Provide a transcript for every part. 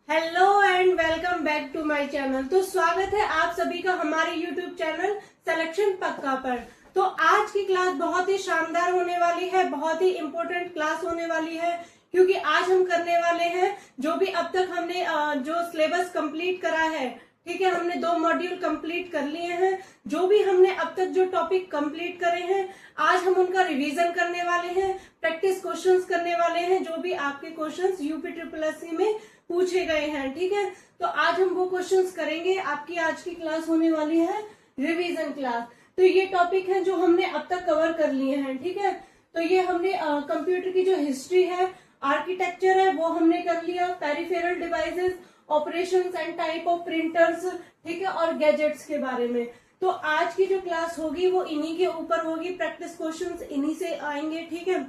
Hello and welcome back to my channel. तो स्वागत है आप सभी का हमारे यूट्यूब चैनल सिलेक्शन पक्का पर। तो आज की क्लास बहुत ही शानदार होने वाली है, बहुत ही इम्पोर्टेंट क्लास होने वाली है, क्योंकि आज हम करने वाले हैं जो भी अब तक हमने जो सिलेबस कंप्लीट करा है। ठीक है, हमने 2 मॉड्यूल कंप्लीट कर लिए हैं। जो भी हमने अब तक जो टॉपिक कंप्लीट करे हैं, आज हम उनका रिवीजन करने वाले हैं, प्रैक्टिस क्वेश्चंस करने वाले हैं, जो भी आपके क्वेश्चंस यूपी ट्रिपल एससी में पूछे गए हैं। ठीक है, तो आज हम वो क्वेश्चंस करेंगे। आपकी आज की क्लास होने वाली है रिवीजन क्लास। तो ये टॉपिक है जो हमने अब तक कवर कर लिए हैं। ठीक है, तो ये हमने कंप्यूटर की जो हिस्ट्री है, आर्किटेक्चर है, वो हमने कर लिया, peripheral devices, operations and type of printers, ठीक है, और गैजेट्स के बारे में। तो आज की जो क्लास होगी वो इन्हीं के ऊपर होगी, प्रैक्टिस क्वेश्चंस इन्हीं से आएंगे। ठीक है,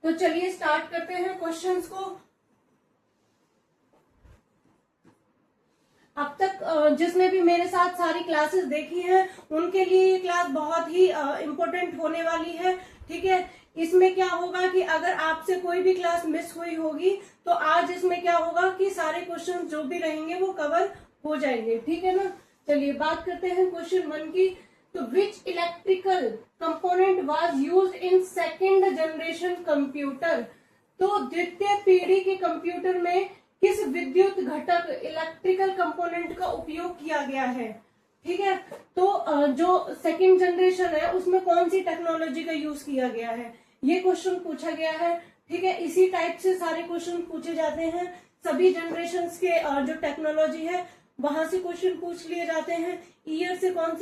तो चलिए स्टार्ट करते हैं क्वेश्चंस को। अब तक जिसने भी मेरे साथ सारी क्लासेस देखी हैं उनके लिए ये क्लास बहुत ही इम्पोर्टेंट होने वाली है। ठीक है, इसमें क्या होगा कि अगर आपसे कोई भी क्लास मिस हुई होगी तो आज इसमें क्या होगा कि सारे क्वेश्चन जो भी रहेंगे वो कवर हो जाएंगे। ठीक है ना, चलिए बात करते हैं क्वेश्चन 1 की। तो which electrical component was used in second generation computer. तो द्वितीय पीढ़ी के कंप्यूटर में किस विद्युत घटक इलेक्ट्रिकल कंपोनेंट का उपयोग किया गया है। ठीक है, तो जो सेकंड जनरेशन है उसमें कौन सी टेक्नोलॉजी का यूज किया गया है, ये क्वेश्चन पूछा गया है। ठीक है, इसी टाइप से सारे क्वेश्चन पूछे जाते हैं। सभी जनरेशन के जो टेक्नोलॉजी है वहां से क्वेश्चन पूछ लिए जाते हैं। ईयर से कौन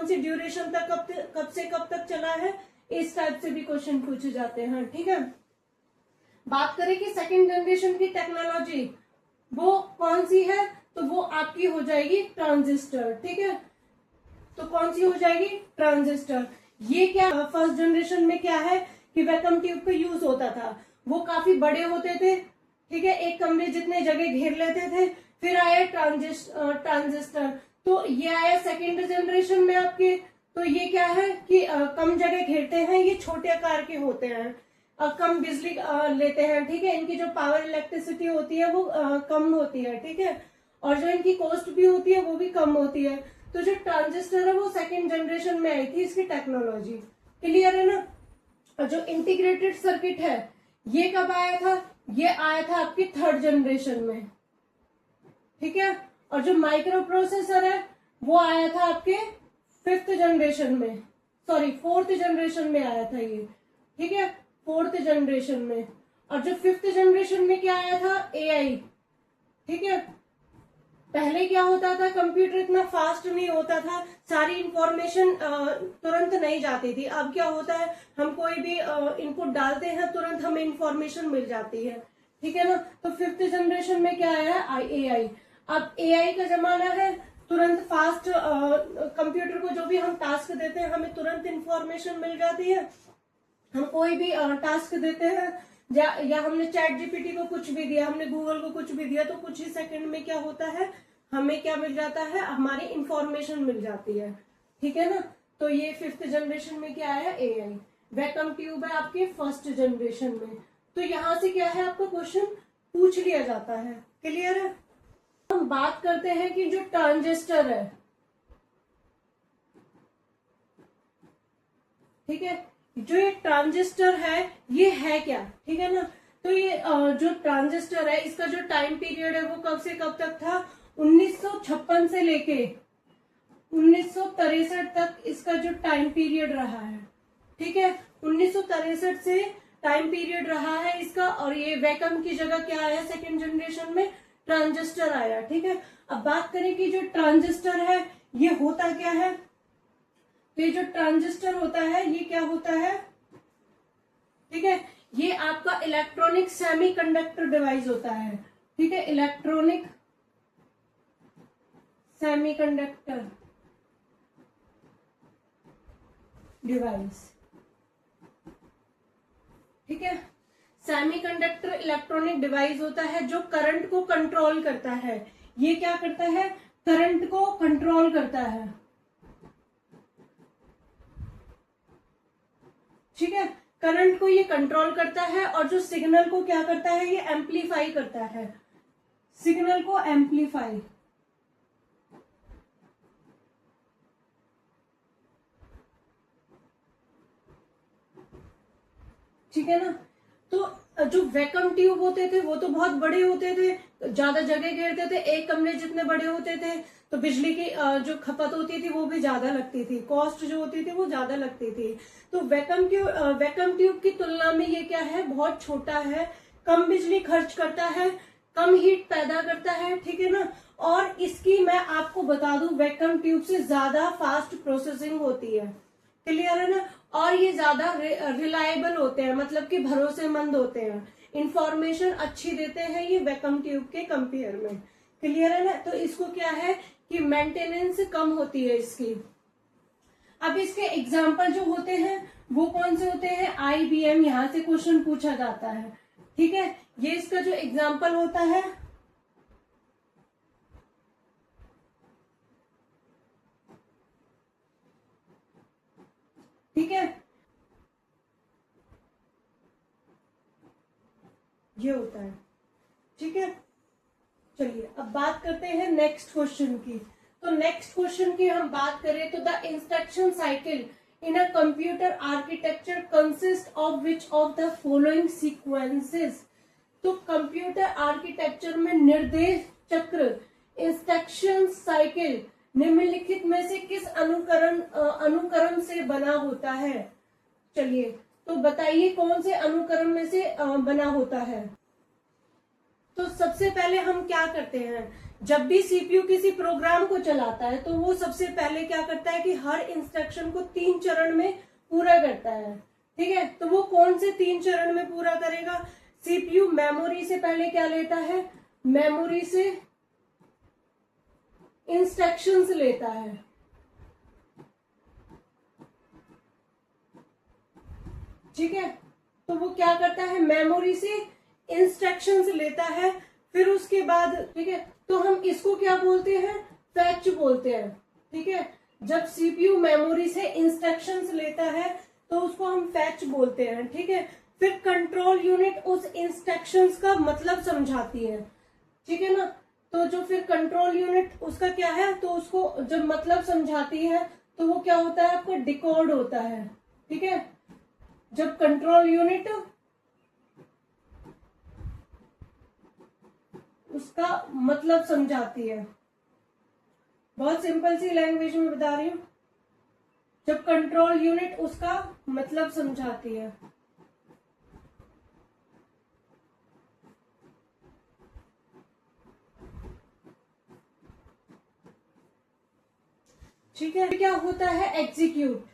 सी ड्यूरेशन तक कब से कब तक चला है, इस टाइप से भी क्वेश्चन पूछे जाते हैं। ठीक है, बात करें कि सेकेंड जनरेशन की टेक्नोलॉजी वो कौन सी है, तो वो आपकी हो जाएगी ट्रांजिस्टर। ठीक है, तो कौन सी हो जाएगी, ट्रांजिस्टर। ये क्या फर्स्ट जनरेशन में क्या है कि वैक्यूम ट्यूब का यूज होता था, वो काफी बड़े होते थे। ठीक है, एक कमरे जितने जगह घेर लेते थे। फिर आया ट्रांजिस्टर, तो ये आया सेकेंड जनरेशन में आपके। तो ये क्या है कि कम जगह घेरते हैं, ये छोटे आकार के होते हैं, कम बिजली लेते हैं। ठीक है, इनकी जो पावर इलेक्ट्रिसिटी होती है वो कम होती है। ठीक है, और जो इनकी कॉस्ट भी होती है वो भी कम होती है। तो जो ट्रांजिस्टर है वो सेकंड जनरेशन में आई थी इसकी टेक्नोलॉजी। क्लियर है ना। और जो इंटीग्रेटेड सर्किट है ये कब आया था, ये आया था आपकी थर्ड जनरेशन में। ठीक है, और जो माइक्रो प्रोसेसर है वो आया था आपके फोर्थ जनरेशन में आया था ये। ठीक है, फोर्थ जनरेशन में। और जो फिफ्थ जनरेशन में क्या आया था, एआई। ठीक है, पहले क्या होता था, कंप्यूटर इतना फास्ट नहीं होता था, सारी इंफॉर्मेशन तुरंत नहीं जाती थी। अब क्या होता है, हम कोई भी इनपुट डालते हैं तुरंत हमें इंफॉर्मेशन मिल जाती है। ठीक है ना, तो फिफ्थ जनरेशन में क्या आया है, एआई। अब एआई का जमाना है, तुरंत फास्ट कंप्यूटर को जो भी हम टास्क देते हैं हमें तुरंत इंफॉर्मेशन मिल जाती है। हम कोई भी टास्क देते हैं या हमने चैट जीपीटी को कुछ भी दिया, हमने गूगल को कुछ भी दिया, तो कुछ ही सेकंड में क्या होता है, हमें क्या मिल जाता है, हमारी इंफॉर्मेशन मिल जाती है। ठीक है ना, तो ये फिफ्थ जनरेशन में क्या है, एआई। वैक्यूम ट्यूब है आपके फर्स्ट जनरेशन में। तो यहां से क्या है, आपको क्वेश्चन पूछ लिया जाता है। क्लियर है। हम बात करते हैं कि जो ट्रांजिस्टर है, ठीक है, जो ये ट्रांजिस्टर है ये है क्या। ठीक है ना, तो ये जो ट्रांजिस्टर है इसका जो टाइम पीरियड है वो कब से कब तक था, 1956 से लेके 1963 तक इसका जो टाइम पीरियड रहा है। ठीक है, 1963 से टाइम पीरियड रहा है इसका। और ये वैक्यूम की जगह क्या आया, सेकेंड जनरेशन में ट्रांजिस्टर आया। ठीक है, अब बात करें कि जो ट्रांजिस्टर है ये होता क्या है। तो ये जो ट्रांजिस्टर होता है ये क्या होता है, ठीक है, ये आपका इलेक्ट्रॉनिक सेमीकंडक्टर डिवाइस होता है। ठीक है, इलेक्ट्रॉनिक सेमीकंडक्टर डिवाइस। ठीक है, सेमीकंडक्टर इलेक्ट्रॉनिक डिवाइस होता है जो करंट को कंट्रोल करता है। ये क्या करता है, करंट को कंट्रोल करता है। ठीक है, करंट को ये कंट्रोल करता है और जो सिग्नल को क्या करता है, ये एम्पलीफाई करता है। सिग्नल को एम्पलीफाई, ठीक है ना। तो जो वैक्यूम ट्यूब होते थे वो तो बहुत बड़े होते थे, ज्यादा जगह घेरते थे, एक कमरे जितने बड़े होते थे, तो बिजली की जो खपत होती थी वो भी ज्यादा लगती थी, कॉस्ट जो होती थी वो ज्यादा लगती थी। तो वैक्यूम ट्यूब की तुलना में ये क्या है, बहुत छोटा है, कम बिजली खर्च करता है, कम हीट पैदा करता है, ठीक है ना। और इसकी मैं आपको बता दूं, वैक्यूम ट्यूब से ज्यादा फास्ट प्रोसेसिंग होती है, क्लियर है ना। और ये ज्यादा रिलायबल होते हैं, मतलब कि भरोसेमंद होते हैं, इंफॉर्मेशन अच्छी देते हैं ये वैक्यूम ट्यूब के कंपेयर में, क्लियर है ना। तो इसको क्या है कि मेंटेनेंस कम होती है इसकी। अब इसके एग्जाम्पल जो होते हैं वो कौन से होते हैं, IBM, यहां से क्वेश्चन पूछा जाता है, ठीक है। ये इसका जो एग्जाम्पल होता है, ठीक है, ये होता है, ठीक है। चलिए अब बात करते हैं नेक्स्ट क्वेश्चन की। तो नेक्स्ट क्वेश्चन की हम बात करें तो the instruction cycle in a computer architecture consist of which of the following sequences. तो कंप्यूटर आर्किटेक्चर में निर्देश चक्र, इंस्ट्रक्शन साइकिल निम्नलिखित में से किस अनुक्रम से बना होता है। चलिए तो बताइए कौन से अनुक्रम में से बना होता है। तो सबसे पहले हम क्या करते हैं, जब भी सीपीयू किसी प्रोग्राम को चलाता है तो वो सबसे पहले क्या करता है कि हर इंस्ट्रक्शन को 3 चरण में पूरा करता है, ठीक है। तो वो कौन से 3 चरण में पूरा करेगा, सीपीयू मेमोरी से पहले क्या लेता है, मेमोरी से इंस्ट्रक्शंस लेता है, ठीक है। तो वो क्या करता है, मेमोरी से इंस्ट्रक्शंस लेता है, फिर उसके बाद, ठीक है, तो हम इसको क्या बोलते हैं, फैच बोलते हैं, ठीक है। जब सीपीयू मेमोरी से इंस्ट्रक्शंस लेता है तो उसको हम फैच बोलते हैं, ठीक है। फिर कंट्रोल यूनिट उस इंस्ट्रक्शंस का मतलब समझाती है, ठीक है ना। तो जो फिर कंट्रोल यूनिट उसका क्या है, तो उसको जब मतलब समझाती है तो वो क्या होता है, आपका डिकोड होता है, ठीक है। जब कंट्रोल यूनिट उसका मतलब समझाती है, बहुत सिंपल सी लैंग्वेज में बता रही हूं, जब कंट्रोल यूनिट उसका मतलब समझाती है, ठीक है। क्या होता है, एग्जीक्यूट,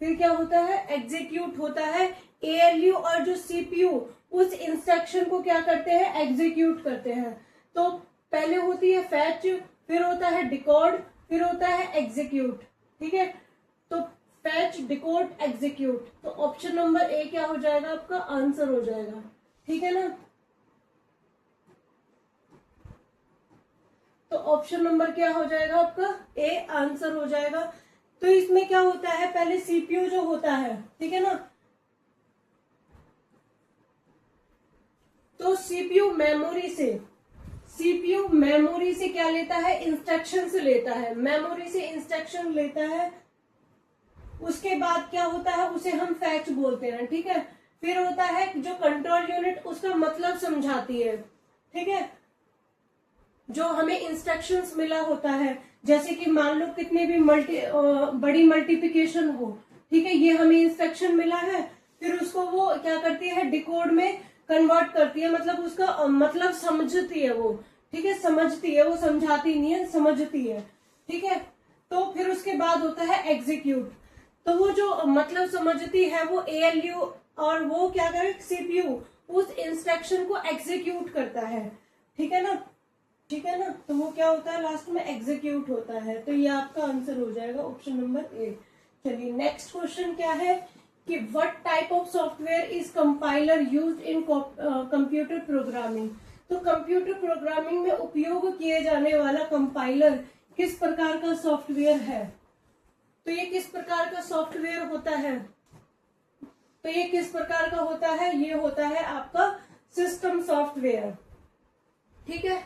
फिर क्या होता है, एग्जीक्यूट होता है। एएलयू और जो सीपीयू उस इंस्ट्रक्शन को क्या करते हैं, एग्जीक्यूट करते हैं। तो पहले होती है फैच, फिर होता है डिकोड, फिर होता है एग्जीक्यूट, ठीक है। तो फैच, डिकोड, एग्जीक्यूट, तो ऑप्शन नंबर ए क्या हो जाएगा, आपका आंसर हो जाएगा, ठीक है ना। तो ऑप्शन नंबर क्या हो जाएगा आपका, ए आंसर हो जाएगा। तो इसमें क्या होता है, पहले सीपीयू जो होता है, ठीक है ना, तो सीपीयू मेमोरी से क्या लेता है, इंस्ट्रक्शन से लेता है, मेमोरी से इंस्ट्रक्शन लेता है। उसके बाद क्या होता है, उसे हम फैच बोलते हैं, ठीक है। फिर होता है जो कंट्रोल यूनिट उसका मतलब समझाती है, ठीक है। जो हमें इंस्ट्रक्शंस मिला होता है, जैसे कि मान लो कितने भी बड़ी मल्टीप्लिकेशन हो, ठीक है, ये हमें इंस्ट्रक्शन मिला है, फिर उसको वो क्या करती है, डिकोड में कन्वर्ट करती है, मतलब उसका मतलब समझती है वो, ठीक है, समझती है, वो समझाती नहीं है, समझती है, ठीक है। तो फिर उसके बाद होता है एग्जीक्यूट, तो वो जो मतलब समझती है वो एएलयू, और वो क्या करे, सीपीयू उस इंस्ट्रक्शन को एग्जीक्यूट करता है, ठीक है ना, ठीक है ना। तो वो क्या होता है, लास्ट में एग्जीक्यूट होता है। तो ये आपका आंसर हो जाएगा ऑप्शन नंबर ए। चलिए नेक्स्ट क्वेश्चन क्या है कि what type of software is compiler used in computer programming. तो कंप्यूटर प्रोग्रामिंग में उपयोग किए जाने वाला कंपाइलर किस प्रकार का सॉफ्टवेयर है। तो ये किस प्रकार का सॉफ्टवेयर होता है, तो ये किस प्रकार का होता है, ये होता है आपका सिस्टम सॉफ्टवेयर। ठीक है,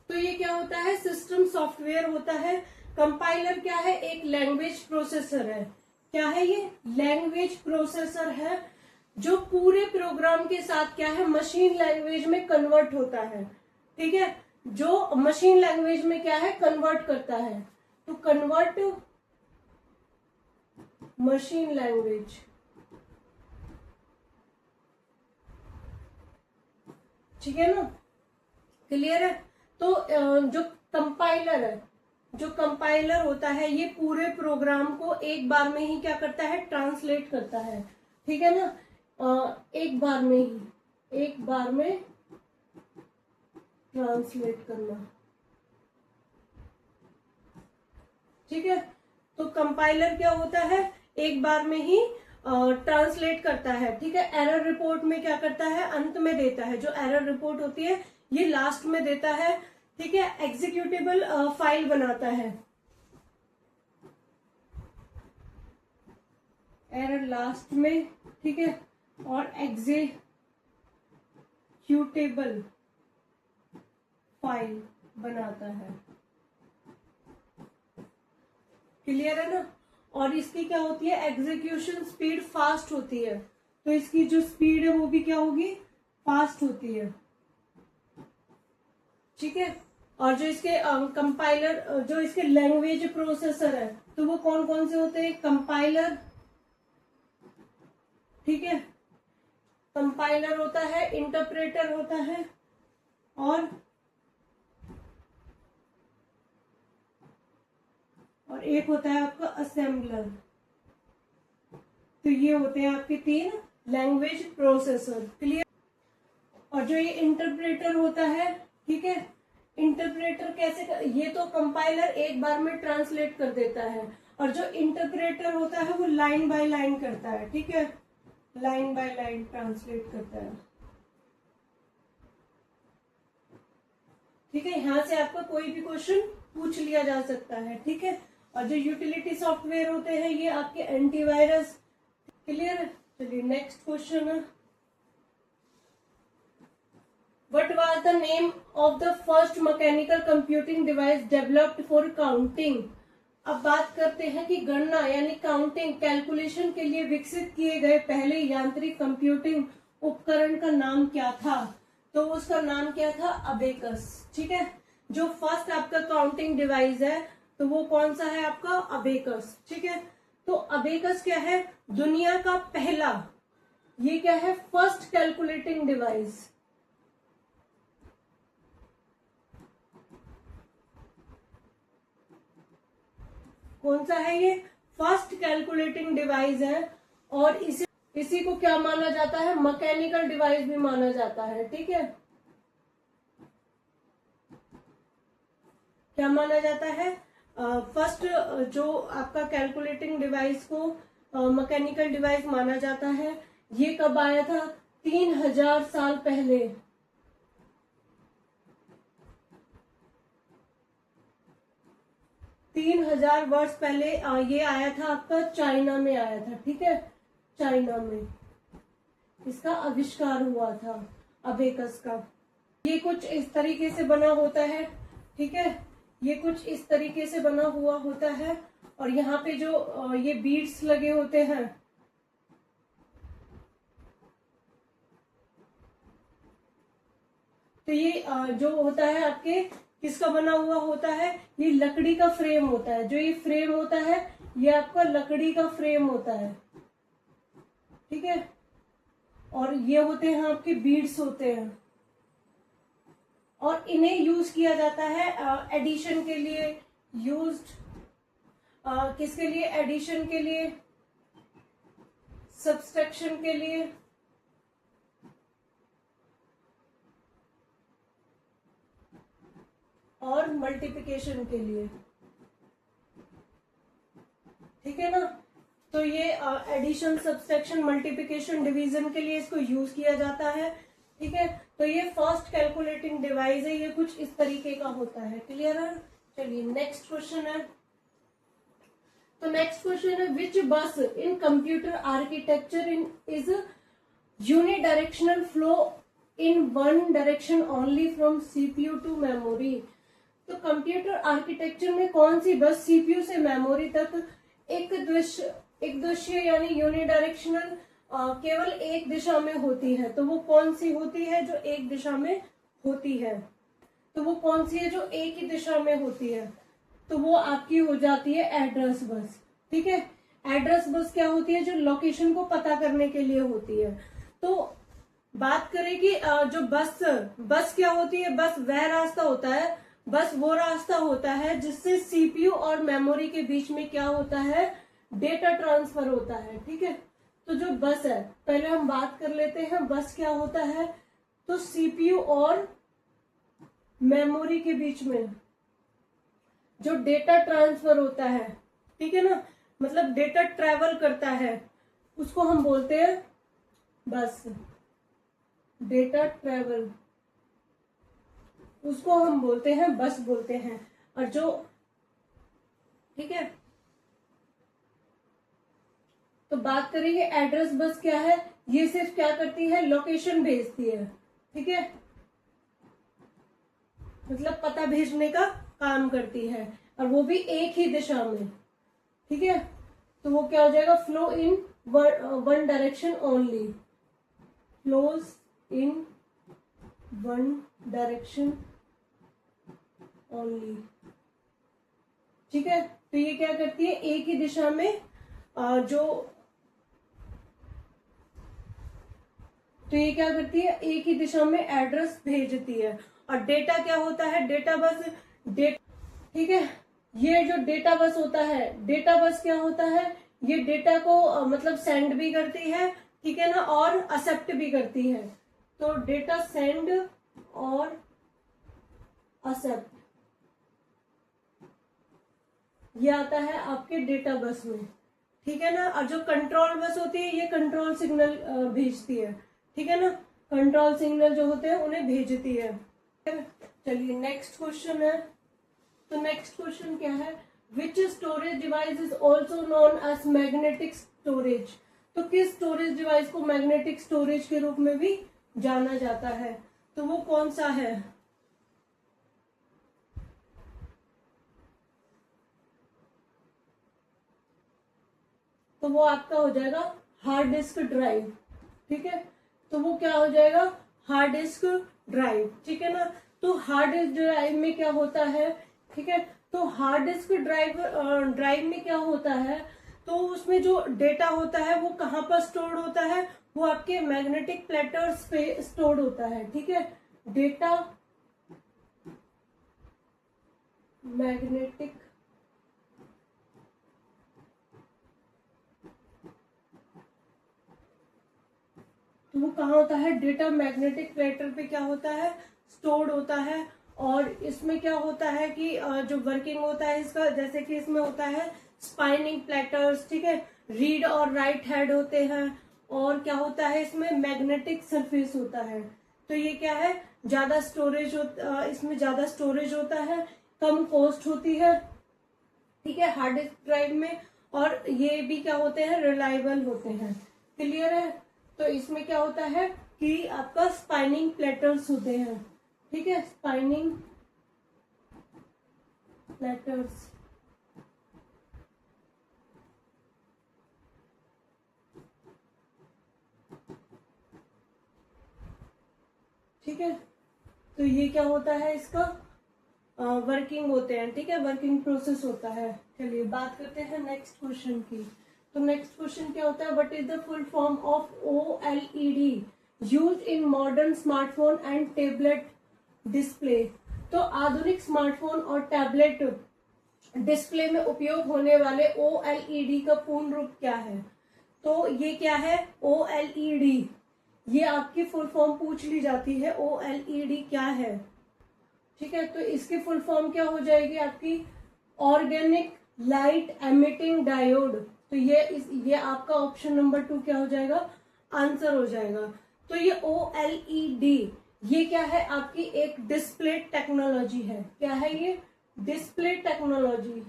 तो ये क्या होता है, सिस्टम सॉफ्टवेयर होता है। कंपाइलर क्या है, एक लैंग्वेज प्रोसेसर है। क्या है ये, लैंग्वेज प्रोसेसर है, जो पूरे प्रोग्राम के साथ क्या है, मशीन लैंग्वेज में कन्वर्ट होता है। ठीक है, जो मशीन लैंग्वेज में क्या है, कन्वर्ट करता है। तो कन्वर्ट मशीन लैंग्वेज, ठीक है ना, क्लियर है। तो जो कंपाइलर है, जो कंपाइलर होता है, ये पूरे प्रोग्राम को एक बार में ही क्या करता है, ट्रांसलेट करता है। ठीक है ना, एक बार में ही, एक बार में ट्रांसलेट करना। ठीक है, तो कंपाइलर क्या होता है, एक बार में ही ट्रांसलेट करता है। ठीक है, एरर रिपोर्ट में क्या करता है, अंत में देता है। जो एरर रिपोर्ट होती है ये लास्ट में देता है। ठीक है, एग्जीक्यूटेबल फाइल बनाता है, एरर लास्ट में। ठीक है, और एग्जीक्यूटेबल फाइल बनाता है। क्लियर है ना। और इसकी क्या होती है, एग्जीक्यूशन स्पीड फास्ट होती है। तो इसकी जो स्पीड है वो भी क्या होगी, फास्ट होती है। ठीक है, और जो इसके कंपाइलर, जो इसके लैंग्वेज प्रोसेसर है, तो वो कौन कौन से होते हैं, कंपाइलर। ठीक है, कंपाइलर होता है, इंटरप्रेटर होता है, और एक होता है आपका असेंबलर। तो ये होते हैं आपके तीन लैंग्वेज प्रोसेसर। क्लियर। और जो ये इंटरप्रेटर होता है, ठीक है, इंटरप्रेटर कैसे ये तो कंपाइलर एक बार में ट्रांसलेट कर देता है, और जो इंटरप्रेटर होता है वो लाइन बाय लाइन करता है। ठीक है, लाइन बाय लाइन ट्रांसलेट करता है। ठीक है, यहां से आपका कोई भी क्वेश्चन पूछ लिया जा सकता है। ठीक है, और जो यूटिलिटी सॉफ्टवेयर होते हैं ये आपके एंटीवायरस। क्लियर है। चलिए नेक्स्ट क्वेश्चन है, What was the name of the first mechanical computing device developed for counting? अब बात करते हैं कि गणना यानी काउंटिंग, कैलकुलेशन के लिए विकसित किए गए पहले यांत्रिक कंप्यूटिंग उपकरण का नाम क्या था। तो उसका नाम क्या था, अबेकस। ठीक है, जो फर्स्ट आपका काउंटिंग डिवाइस है तो वो कौन सा है आपका, अबेकस। ठीक है, तो अबेकस क्या है, दुनिया का पहला, ये क्या है, फर्स्ट कैलकुलेटिंग डिवाइस। कौन सा है ये, फर्स्ट कैलकुलेटिंग डिवाइस है। और इसी को क्या माना जाता है, मैकेनिकल डिवाइस भी माना जाता है। ठीक है, क्या माना जाता है, फर्स्ट जो आपका कैलकुलेटिंग डिवाइस को मैकेनिकल डिवाइस माना जाता है। ये कब आया था, 3000 साल पहले। 3000 वर्ष पहले ये आया था आपका, चाइना में आया था। ठीक है, चाइना में इसका आविष्कार हुआ था अबेकस का। ये कुछ इस तरीके से बना होता है। ठीक है, ये कुछ इस तरीके से बना हुआ होता है, और यहाँ पे जो ये बीड्स लगे होते हैं, तो ये जो होता है आपके किसका बना हुआ होता है, ये लकड़ी का फ्रेम होता है। जो ये फ्रेम होता है ये आपका लकड़ी का फ्रेम होता है। ठीक है, और ये होते हैं आपके बीड्स होते हैं, और इन्हें यूज किया जाता है एडिशन के लिए, यूज्ड किसके लिए, एडिशन के लिए, सब्सट्रैक्शन के लिए, और मल्टीप्लिकेशन के लिए। ठीक है ना, तो ये एडिशन, सब्सट्रैक्शन, मल्टीप्लिकेशन, डिवीजन के लिए इसको यूज किया जाता है। ठीक है, तो ये फर्स्ट कैलकुलेटिंग डिवाइस है, ये कुछ इस तरीके का होता है। क्लियर है। चलिए नेक्स्ट क्वेश्चन है, तो नेक्स्ट क्वेश्चन है, which bus in computer architecture is unidirectional flow in one direction only from CPU to memory. तो कंप्यूटर आर्किटेक्चर में कौन सी बस सीपीयू से मेमोरी तक एक दृश्य यानी यूनिडायरेक्शनल केवल एक दिशा में होती है? तो वो कौन सी होती है जो एक दिशा में होती है? तो वो कौन सी है जो एक ही दिशा में होती है? तो वो आपकी हो जाती है एड्रेस बस। ठीक है, एड्रेस बस क्या होती है? जो लोकेशन को पता करने के लिए होती है। तो बात करें कि जो बस क्या होती है? बस वह रास्ता होता है, बस वो रास्ता होता है जिससे सीपीयू और मेमोरी के बीच में क्या होता है? डेटा ट्रांसफर होता है। ठीक है, तो जो बस है, पहले हम बात कर लेते हैं बस क्या होता है। तो सीपीयू और मेमोरी के बीच में जो डेटा ट्रांसफर होता है, ठीक है ना, मतलब डेटा ट्रेवल करता है, उसको हम बोलते हैं बस। डेटा ट्रेवल, उसको हम बोलते हैं बस बोलते हैं। और जो, ठीक है, तो बात करेंगे एड्रेस बस क्या है। ये सिर्फ क्या करती है? लोकेशन भेजती है। ठीक है, मतलब पता भेजने का काम करती है, और वो भी एक ही दिशा में। ठीक है, तो वो क्या हो जाएगा? Flow in one direction only, flows in one direction only. ठीक है, तो ये क्या करती है? एक ही दिशा में तो ये क्या करती है? एक ही दिशा में एड्रेस भेजती है। और डेटा क्या होता है? डेटा बस ठीक है, ये जो डेटा बस होता है, डेटा बस क्या होता है? ये डेटा को मतलब सेंड भी करती है, ठीक है ना, और एक्सेप्ट भी करती है। तो डेटा सेंड और एक्सेप्ट, ये आता है आपके डेटा बस में। ठीक है ना, और जो कंट्रोल बस होती है, ये कंट्रोल सिग्नल भेजती है। ठीक है ना, कंट्रोल सिग्नल जो होते हैं उन्हें भेजती है। चलिए नेक्स्ट क्वेश्चन है। तो नेक्स्ट क्वेश्चन क्या है? Which storage device is also known as magnetic storage. तो किस स्टोरेज डिवाइस को मैग्नेटिक स्टोरेज के रूप में भी जाना जाता है? तो वो कौन सा है? तो वो आपका हो जाएगा हार्ड डिस्क ड्राइव। ठीक है, तो वो क्या हो जाएगा? Hard disk drive. ठीक है ना, तो हार्ड डिस्क ड्राइव में क्या होता है? ठीक है, तो हार्ड डिस्क ड्राइव में क्या होता है? तो उसमें जो डेटा होता है वो कहाँ पर स्टोर होता है? वो आपके मैग्नेटिक प्लेटर्स पे स्टोर होता है। ठीक है, डेटा मैग्नेटिक तो वो कहाँ होता है? डेटा मैग्नेटिक प्लेटर पे क्या होता है? स्टोर्ड होता है। और इसमें क्या होता है कि जो वर्किंग होता है इसका, जैसे कि इसमें होता है स्पाइनिंग प्लेटर्स, ठीक है, रीड और राइट हेड होते हैं, और क्या होता है इसमें? मैग्नेटिक सरफेस होता है। तो ये क्या है? ज्यादा स्टोरेज इसमें ज्यादा स्टोरेज होता है, कम कॉस्ट होती है। ठीक है, हार्ड डिस्क ड्राइव में। और ये भी क्या होते हैं? रिलायबल होते हैं। क्लियर है? तो इसमें क्या होता है कि आपका स्पाइनिंग प्लेटर्स होते हैं। ठीक है, स्पाइनिंग प्लेटर्स। ठीक है, तो ये क्या होता है? इसका वर्किंग होते हैं। ठीक है, वर्किंग प्रोसेस होता है। चलिए बात करते हैं नेक्स्ट क्वेश्चन की। तो नेक्स्ट क्वेश्चन क्या होता है? What is the full form of OLED used in modern smartphone and tablet display. तो आधुनिक स्मार्टफोन और टैबलेट डिस्प्ले में उपयोग होने वाले OLED का पूर्ण रूप क्या है? तो ये क्या है? OLED, ये आपकी फुल फॉर्म पूछ ली जाती है, OLED क्या है? ठीक है, तो इसकी फुल फॉर्म क्या हो जाएगी आपकी? Organic light emitting diode. तो ये आपका ऑप्शन नंबर 2 क्या हो जाएगा? आंसर हो जाएगा। तो ये OLED ये क्या है? आपकी एक डिस्प्ले टेक्नोलॉजी है। क्या है ये? Display technology.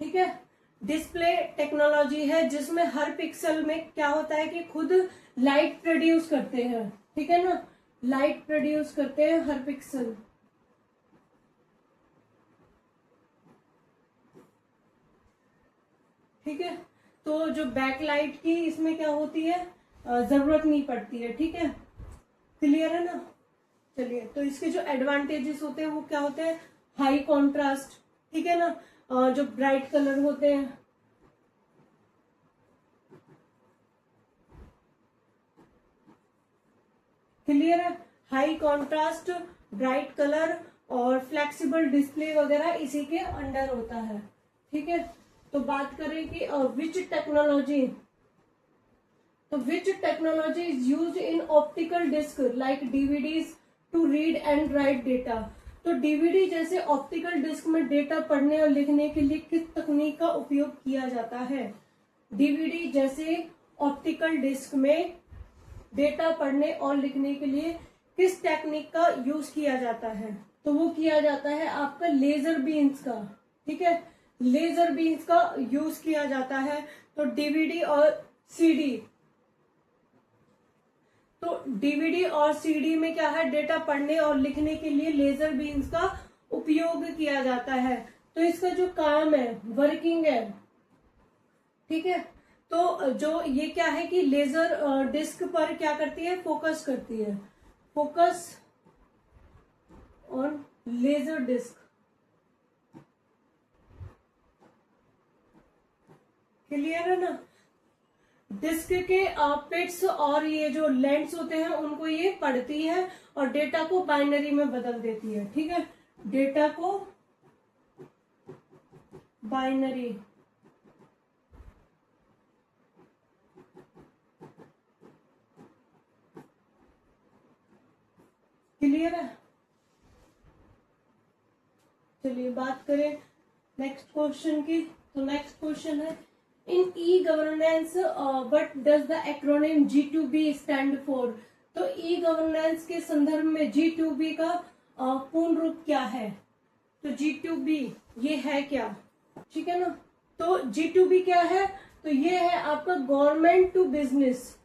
ठीक है। डिस्प्ले टेक्नोलॉजी है जिसमें हर पिक्सल में क्या होता है कि खुद लाइट प्रोड्यूस करते हैं, ठीक है ना, लाइट प्रोड्यूस करते हैं हर पिक्सल। ठीक है, तो जो बैकलाइट की इसमें क्या होती है, जरूरत नहीं पड़ती है। ठीक है, क्लियर है ना। चलिए, तो इसके जो एडवांटेजेस होते हैं वो क्या होते हैं, हाई कॉन्ट्रास्ट, ठीक है ना, जो ब्राइट कलर होते हैं, क्लियर है, हाई कॉन्ट्रास्ट, ब्राइट कलर और फ्लेक्सिबल डिस्प्ले वगैरह इसी के अंडर होता है। ठीक है, तो बात करें कि विच टेक्नोलॉजी, तो which technology is used in optical disc like DVDs to read and write data. तो डीवीडी जैसे ऑप्टिकल डिस्क में डेटा पढ़ने और लिखने के लिए किस तकनीक का उपयोग किया जाता है। डीवीडी जैसे ऑप्टिकल डिस्क में डेटा पढ़ने और लिखने के लिए किस टेक्निक का यूज किया जाता है, तो वो किया जाता है आपका लेजर बीन्स का। ठीक है, लेजर बीन्स का यूज किया जाता है। तो डीवीडी और सीडी, तो डीवीडी और सीडी में क्या है, डेटा पढ़ने और लिखने के लिए लेजर बीन्स का उपयोग किया जाता है। तो इसका जो काम है, वर्किंग है, ठीक है, तो जो ये क्या है कि लेजर डिस्क पर क्या करती है, फोकस करती है, focus on laser disc. Clear है ना। डिस्क के पिट्स और ये जो लेंस होते हैं उनको ये पढ़ती है और डेटा को बाइनरी में बदल देती है। ठीक है, डेटा को बाइनरी, क्लियर है। चलिए बात करें नेक्स्ट क्वेश्चन की। तो नेक्स्ट क्वेश्चन है, in e governance what does the acronym G2B stand for. तो ई गवर्नेंस के संदर्भ में G2B का पूर्ण रूप क्या है। तो G2B ये है क्या, ठीक है ना। तो G2B क्या है, तो ये है आपका गवर्नमेंट टू बिजनेस।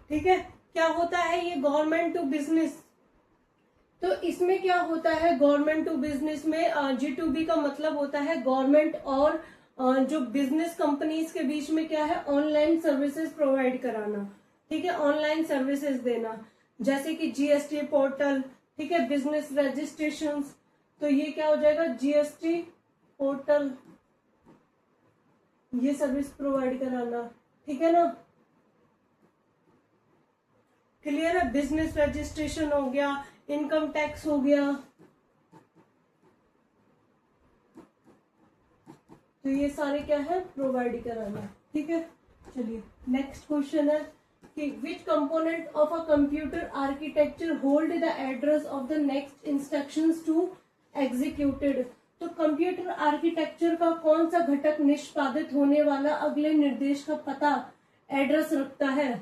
ठीक है, क्या होता है ये गवर्नमेंट टू बिजनेस। तो इसमें क्या होता है, गवर्नमेंट टू बिजनेस में G2B का मतलब होता है गवर्नमेंट और जो बिजनेस कंपनीज के बीच में क्या है, ऑनलाइन सर्विसेज प्रोवाइड कराना। ठीक है, ऑनलाइन सर्विसेज देना, जैसे कि GST पोर्टल, ठीक है, बिजनेस रजिस्ट्रेशन। तो ये क्या हो जाएगा, GST पोर्टल, ये सर्विस प्रोवाइड कराना। ठीक है ना, क्लियर है। बिजनेस रजिस्ट्रेशन हो गया, इनकम टैक्स हो गया, तो ये सारे क्या है, प्रोवाइड कराना। ठीक है, चलिए नेक्स्ट क्वेश्चन है कि which component of a computer architecture hold the address of the next instructions to executed. तो कंप्यूटर आर्किटेक्चर का कौन सा घटक निष्पादित होने वाला अगले निर्देश का पता, एड्रेस रखता है।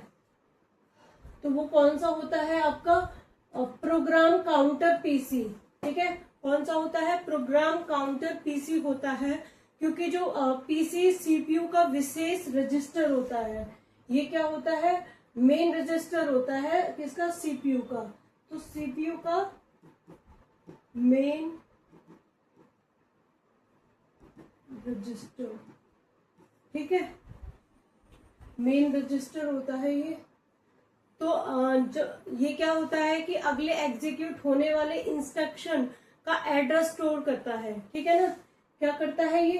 तो वो कौन सा होता है आपका, प्रोग्राम काउंटर पीसी। ठीक है, कौन सा होता है, प्रोग्राम काउंटर पीसी होता है, क्योंकि जो पीसी सीपीयू का विशेष रजिस्टर होता है, ये क्या होता है, मेन रजिस्टर होता है किसका, सीपीयू का। तो सीपीयू का मेन रजिस्टर, ठीक है, मेन रजिस्टर होता है ये। तो जो ये क्या होता है कि अगले एग्जीक्यूट होने वाले इंस्ट्रक्शन का एड्रेस स्टोर करता है। ठीक है ना, क्या करता है, ये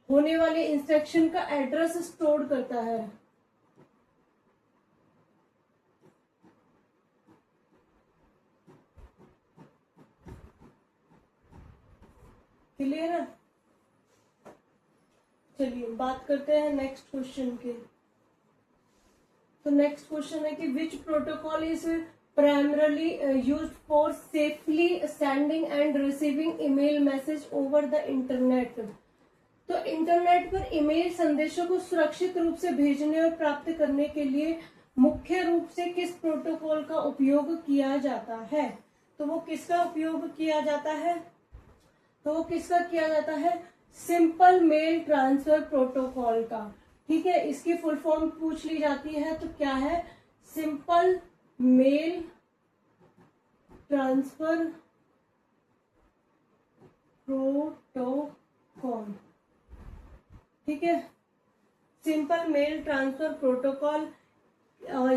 होने वाले इंस्ट्रक्शन का एड्रेस स्टोर करता है। क्लियर है। चलिए बात करते हैं नेक्स्ट क्वेश्चन के। तो नेक्स्ट क्वेश्चन है कि विच protocol is primarily used for safely sending end receiving email message over the internet. तो इंटरनेट पर ईमेल संदेशों को सुरक्षित रूप से भेजने और प्राप्त करने के लिए मुख्य रूप से किस प्रोटोकॉल का उपयोग किया जाता है। तो वो किसका उपयोग किया जाता है, तो वो किसका किया जाता है, सिंपल मेल ट्रांसफर प्रोटोकॉल का। ठीक है, इसकी फुल फॉर्म पूछ ली जाती है तो क्या है, सिंपल मेल ट्रांसफर प्रोटोकॉल। ठीक है, सिंपल मेल ट्रांसफर प्रोटोकॉल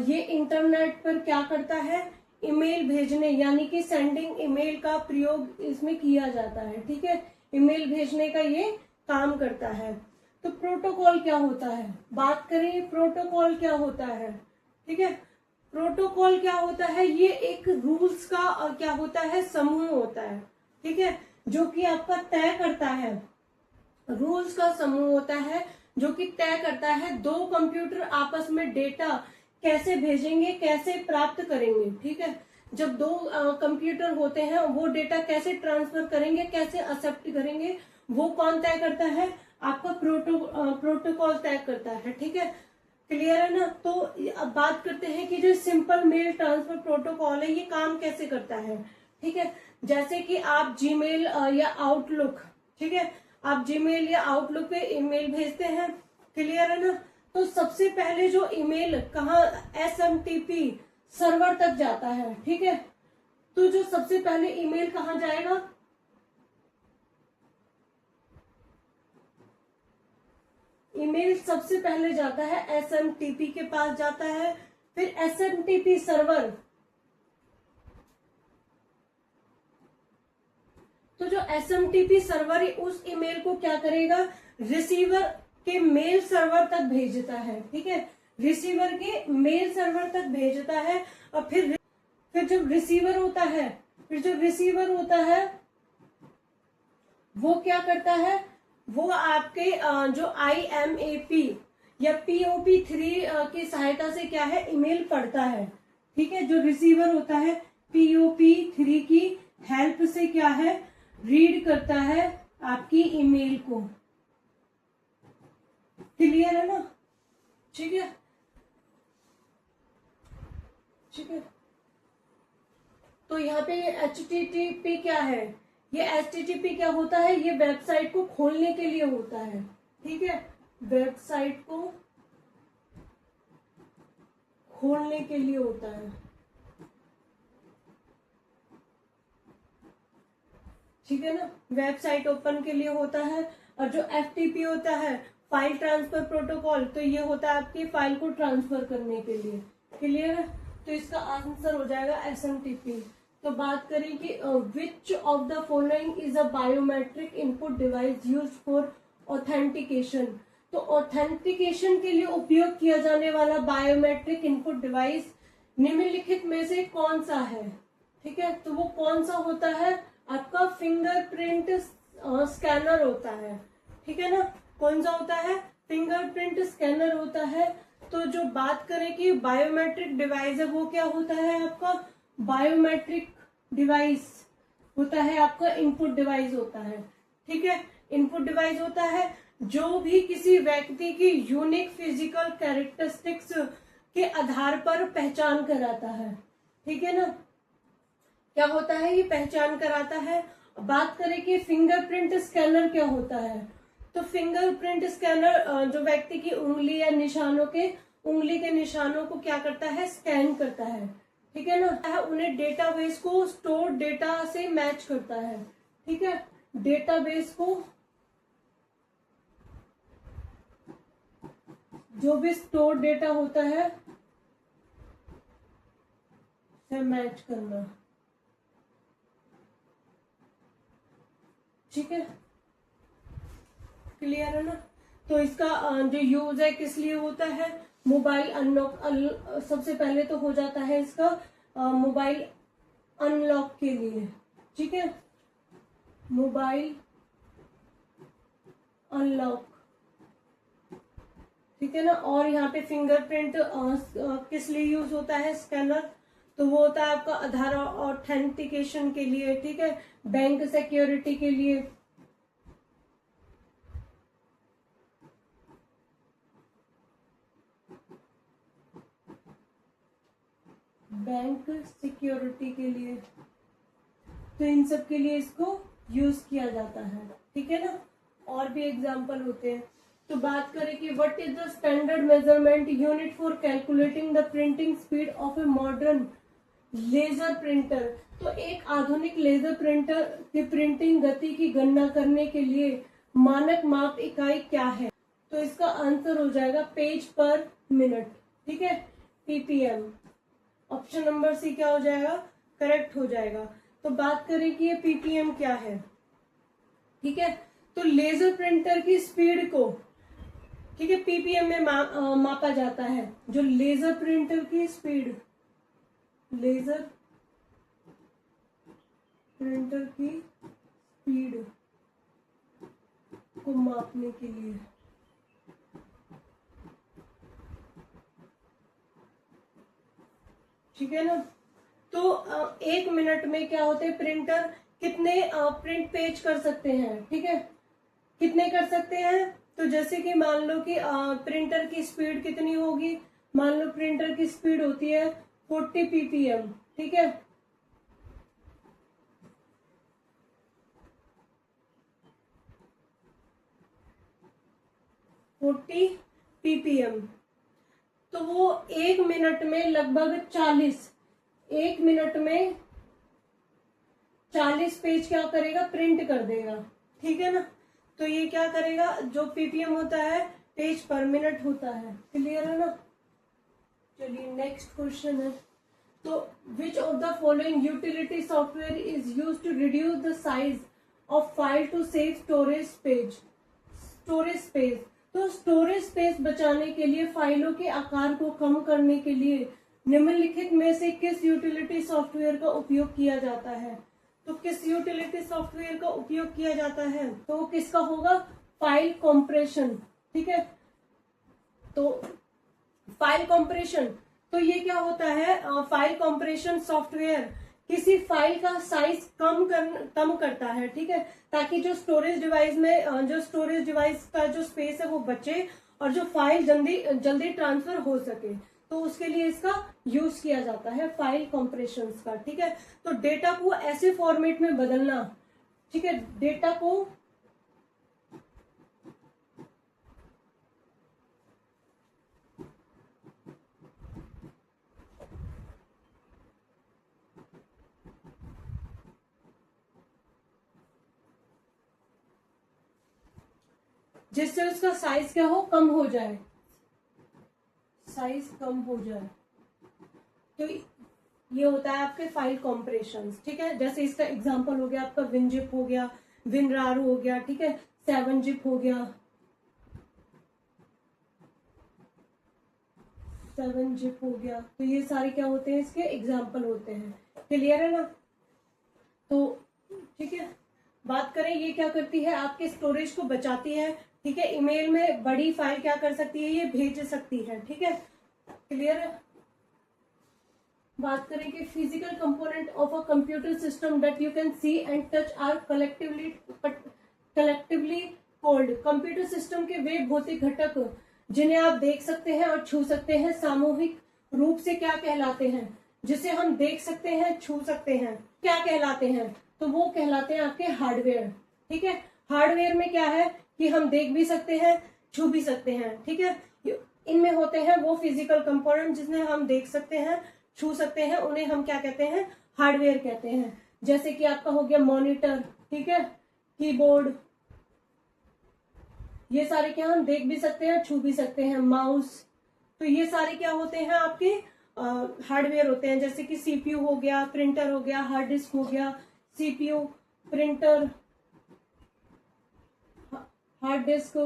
ये इंटरनेट पर क्या करता है, ईमेल भेजने यानी कि सेंडिंग ईमेल का प्रयोग इसमें किया जाता है। ठीक है, ईमेल भेजने का ये काम करता है। तो प्रोटोकॉल क्या होता है, बात करें प्रोटोकॉल क्या होता है। ठीक है, प्रोटोकॉल क्या होता है, ये एक रूल्स का और क्या होता है, समूह होता है। ठीक है, जो कि आपका तय करता है, रूल्स का समूह होता है जो कि तय करता है दो कंप्यूटर आपस में डेटा कैसे भेजेंगे, कैसे प्राप्त करेंगे। ठीक है, जब दो कंप्यूटर होते हैं वो डेटा कैसे ट्रांसफर करेंगे, कैसे एक्सेप्ट करेंगे, वो कौन तय करता है, आपका प्रोटोकॉल तय करता है। ठीक है, क्लियर है ना। तो अब बात करते हैं कि जो सिंपल मेल ट्रांसफर प्रोटोकॉल है ये काम कैसे करता है। ठीक है, जैसे कि आप जीमेल या आउटलुक, ठीक है, आप जीमेल या आउटलुक पे ईमेल भेजते हैं, क्लियर है ना। तो सबसे पहले जो ईमेल कहाँ, SMTP सर्वर तक जाता है। ठीक है, तो जो सबसे पहले ईमेल कहाँ जाएगा, ईमेल सबसे पहले जाता है SMTP के पास जाता है, फिर SMTP सर्वर, तो जो SMTP सर्वर उस ईमेल को क्या करेगा, रिसीवर के मेल सर्वर तक भेजता है। ठीक है, रिसीवर के मेल सर्वर तक भेजता है और फिर जब रिसीवर होता है, वो क्या करता है, वो आपके जो IMAP या POP3 की सहायता से क्या है, ईमेल पढ़ता है। ठीक है, जो रिसीवर होता है POP3 की हेल्प से क्या है, रीड करता है आपकी ईमेल को। क्लियर है ना। ठीक है, ठीक है। तो यहाँ पे ये HTTP क्या है, ये HTTP क्या होता है, ये वेबसाइट को खोलने के लिए होता है। ठीक है, वेबसाइट को खोलने के लिए होता है। ठीक है ना, वेबसाइट ओपन के लिए होता है। और जो FTP होता है, फाइल ट्रांसफर प्रोटोकॉल, तो ये होता है आपकी फाइल को ट्रांसफर करने के लिए। क्लियर है, तो इसका आंसर हो जाएगा SMTP। तो बात करें कि विच of the following is a biometric input device used for authentication. तो ऑथेंटिकेशन के लिए उपयोग किया जाने वाला बायोमेट्रिक इनपुट डिवाइस निम्नलिखित में से कौन सा है। ठीक है, तो वो कौन सा होता है, आपका फिंगरप्रिंट स्कैनर होता है। ठीक है ना, कौन सा होता है, फिंगरप्रिंट स्कैनर होता है। तो जो बात करें कि बायोमेट्रिक डिवाइस है, वो क्या होता है, आपका बायोमेट्रिक डिवाइस होता है, आपका इनपुट डिवाइस होता है। ठीक है, इनपुट डिवाइस होता है जो भी किसी व्यक्ति की यूनिक फिजिकल कैरेक्टरिस्टिक्स के आधार पर पहचान कराता है। ठीक है ना, क्या होता है, ये पहचान कराता है। बात करें कि फिंगरप्रिंट स्कैनर क्या होता है, तो फिंगरप्रिंट स्कैनर जो व्यक्ति की उंगली या उंगली के निशानों को क्या करता है, स्कैन करता है। ठीक है ना, उन्हें डेटाबेस को स्टोर डेटा से मैच करता है। ठीक है, डेटाबेस को जो भी स्टोर डेटा होता है से मैच करना। ठीक है, क्लियर है ना। तो इसका जो यूज है किस लिए होता है, मोबाइल अनलॉक, सबसे पहले तो हो जाता है इसका मोबाइल अनलॉक के लिए। ठीक है, मोबाइल अनलॉक। ठीक है ना, और यहाँ पे फिंगरप्रिंट किस लिए यूज होता है, स्कैनर, तो वो होता है आपका आधार ऑथेंटिकेशन के लिए। ठीक है, बैंक सिक्योरिटी के लिए। बैंक सिक्योरिटी के लिए, तो इन सब के लिए इसको यूज किया जाता है। ठीक है ना, और भी एग्जाम्पल होते हैं। तो बात करें कि what is the standard measurement unit for calculating the printing speed of a modern laser printer. तो एक आधुनिक लेजर प्रिंटर की प्रिंटिंग गति की गणना करने के लिए मानक माप इकाई क्या है? तो इसका आंसर हो जाएगा पेज पर मिनट, ठीक है, पीपीएम। ऑप्शन नंबर सी क्या हो जाएगा? करेक्ट हो जाएगा। तो बात करें कि ये पीपीएम क्या है, ठीक है। तो लेजर प्रिंटर की स्पीड को, ठीक है, पीपीएम में मापा जाता है। जो लेजर प्रिंटर की स्पीड, लेजर प्रिंटर की स्पीड को मापने के लिए ठीक है ना। तो एक मिनट में क्या होते हैं, प्रिंटर कितने प्रिंट पेज कर सकते हैं, ठीक है, कितने कर सकते हैं। तो जैसे कि मान लो कि प्रिंटर की स्पीड कितनी होगी, मान लो प्रिंटर की स्पीड होती है 40 पीपीएम, ठीक है। पीपीएम, तो वो एक मिनट में लगभग 40 पेज क्या करेगा, प्रिंट कर देगा, ठीक है ना। तो ये क्या करेगा, जो पीपीएम होता है पेज पर मिनट होता है, क्लियर है ना। चलिए नेक्स्ट क्वेश्चन है। तो which of the following utility software is used to reduce the size of file to save storage space. तो स्टोरेज स्पेस बचाने के लिए, फाइलों के आकार को कम करने के लिए निम्नलिखित में से किस यूटिलिटी सॉफ्टवेयर का उपयोग किया जाता है? तो किस यूटिलिटी सॉफ्टवेयर का उपयोग किया जाता है? तो वो किसका होगा? फाइल कॉम्प्रेशन, ठीक है। तो फाइल कॉम्प्रेशन, तो ये क्या होता है, फाइल कॉम्प्रेशन सॉफ्टवेयर किसी फाइल का साइज कम करता है, ठीक है, ताकि जो स्टोरेज डिवाइस में जो स्टोरेज डिवाइस का जो स्पेस है वो बचे और जो फाइल जल्दी ट्रांसफर हो सके। तो उसके लिए इसका यूज किया जाता है फाइल कॉम्प्रेशन का, ठीक है। तो डेटा को ऐसे फॉर्मेट में बदलना, ठीक है, डेटा को जिससे उसका साइज क्या हो, कम हो जाए, साइज कम हो जाए। तो ये होता है आपके फाइल कॉम्प्रेशन, ठीक है। जैसे इसका एग्जांपल हो गया आपका विनजिप हो गया, विनरार हो गया, ठीक है, 7-zip हो गया, 7-zip हो गया। तो ये सारे क्या होते हैं, इसके एग्जाम्पल होते हैं, क्लियर है ना। तो ठीक है, बात करें ये क्या करती है, आपके स्टोरेज को बचाती है, ठीक है। ईमेल में बड़ी फाइल क्या कर सकती है, ये भेज सकती है, ठीक है, क्लियर है। बात करें कि physical component of a computer system that you can see and touch are collectively called. Computer system के वे भौतिक घटक जिन्हें आप देख सकते हैं और छू सकते हैं सामूहिक रूप से क्या कहलाते हैं? जिसे हम देख सकते हैं, छू सकते हैं, क्या कहलाते हैं? तो वो कहलाते हैं आपके हार्डवेयर, ठीक है। हार्डवेयर में क्या है कि हम देख भी सकते हैं, छू भी सकते हैं, ठीक है। इनमें होते हैं वो फिजिकल कंपोनेंट जिन्हें हम देख सकते हैं, छू सकते हैं, उन्हें हम क्या कहते हैं, हार्डवेयर कहते हैं। जैसे कि आपका हो गया मॉनिटर, ठीक है, कीबोर्ड, ये सारे क्या हम देख भी सकते हैं, छू भी सकते हैं, माउस। तो ये सारे क्या होते हैं, आपके हार्डवेयर होते हैं। जैसे कि सीपीयू हो गया, प्रिंटर हो गया, हार्ड डिस्क हो गया, CPU, printer, hard disk,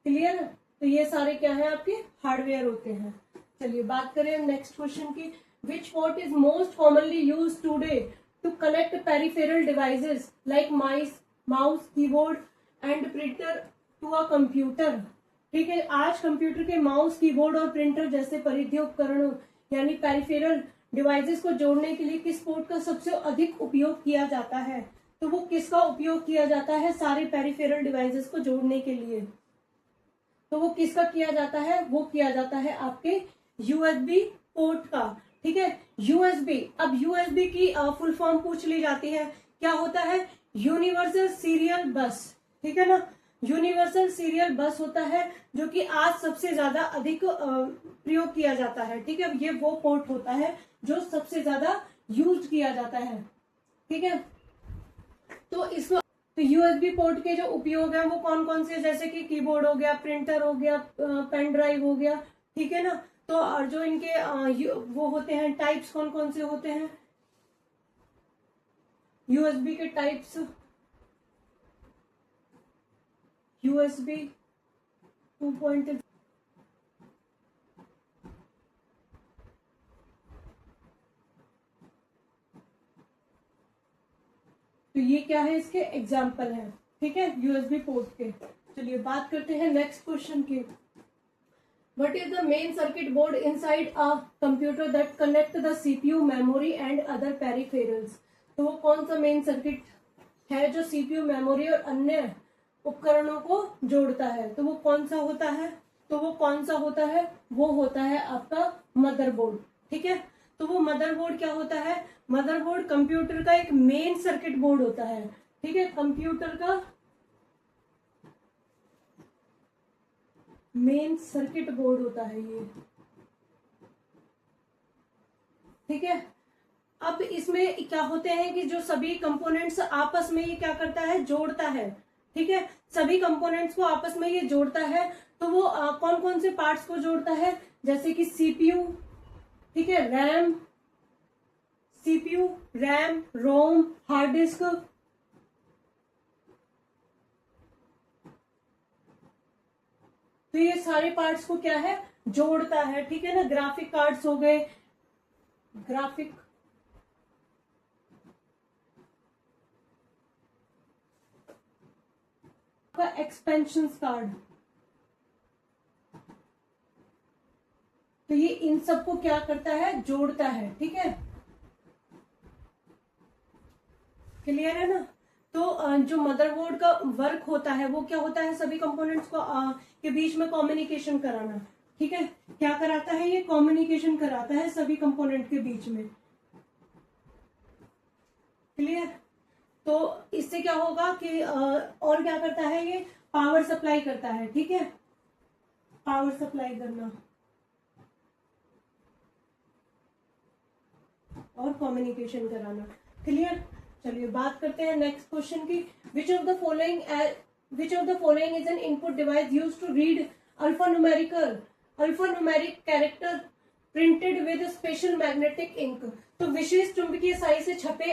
clear. तो ये सारे क्या है, आपके हार्डवेयर होते हैं। चलिए बात करें नेक्स्ट क्वेश्चन की। Which port is most commonly use today to connect peripheral devices like mouse, keyboard and printer to a computer. ठीक है, आज कंप्यूटर के माउस, कीबोर्ड और प्रिंटर जैसे परिधीय उपकरणों यानी पेरिफेरल डिवाइसेस को जोड़ने के लिए किस पोर्ट का सबसे अधिक उपयोग किया जाता है? तो वो किसका उपयोग किया जाता है सारे पेरिफेरल डिवाइसेस को जोड़ने के लिए? तो वो किसका किया जाता है? वो किया जाता है आपके यूएसबी पोर्ट का, ठीक है। यूएसबी, अब यूएसबी की फुल फॉर्म पूछ ली जाती है, क्या होता है? यूनिवर्सल सीरियल बस, ठीक है ना। यूनिवर्सल सीरियल बस होता है जो कि आज सबसे ज्यादा अधिक प्रयोग किया जाता है। ठीक है, ये वो पोर्ट होता है जो सबसे ज्यादा यूज किया जाता है। ठीक है, तो इसको तो यूएसबी पोर्ट के जो उपयोग है वो कौन कौन से, जैसे कि कीबोर्ड हो गया, प्रिंटर हो गया, पेन ड्राइव हो गया। ठीक है ना। तो और जो इनके वो होते हैं टाइप्स, कौन कौन से होते हैं यूएसबी के टाइप्स, यूएसबी 2.0, तो ये क्या है, इसके एग्जाम्पल है। ठीक है, यूएसबी पोर्ट के। चलिए बात करते हैं नेक्स्ट क्वेश्चन की। What is the main circuit board inside a computer that connect the CPU, memory and other peripherals? तो वो कौन सा मेन सर्किट है जो सीपीयू, मेमोरी और अन्य उपकरणों को जोड़ता है? तो वो कौन सा होता है? तो वो कौन सा होता है? वो होता है आपका मदरबोर्ड। ठीक है, तो वो मदरबोर्ड क्या होता है? मदरबोर्ड कंप्यूटर का एक मेन सर्किट बोर्ड होता है। ठीक है, कंप्यूटर का मेन सर्किट बोर्ड होता है ये। ठीक है, अब इसमें क्या होते हैं कि जो सभी कंपोनेंट्स आपस में ये क्या करता है, जोड़ता है। ठीक है, सभी कंपोनेंट्स को आपस में ये जोड़ता है। तो वो कौन कौन से पार्ट्स को जोड़ता है? जैसे कि सीपीयू, ठीक है, रैम, सीपीयू, रैम, रोम, हार्ड डिस्क, तो ये सारे पार्ट्स को क्या है, जोड़ता है। ठीक है ना। ग्राफिक कार्ड्स हो गए, ग्राफिक का एक्सपेंशन कार्ड, तो ये इन सबको क्या करता है, जोड़ता है। ठीक है, क्लियर है ना। तो जो मदरबोर्ड का वर्क होता है वो क्या होता है, सभी कंपोनेंट्स को के बीच में कम्युनिकेशन कराना। ठीक है, क्या कराता है ये, कम्युनिकेशन कराता है सभी कंपोनेंट के बीच में। क्लियर। तो इससे क्या होगा कि और क्या करता है ये, पावर सप्लाई करता है। ठीक है, पावर सप्लाई करना और कम्युनिकेशन कराना। क्लियर। चलिए बात करते हैं नेक्स्ट क्वेश्चन की। Which of the following is an input device use to read alphanumeric character printed with special magnetic ink? तो विशेष चुंबकीय स्याही से छपे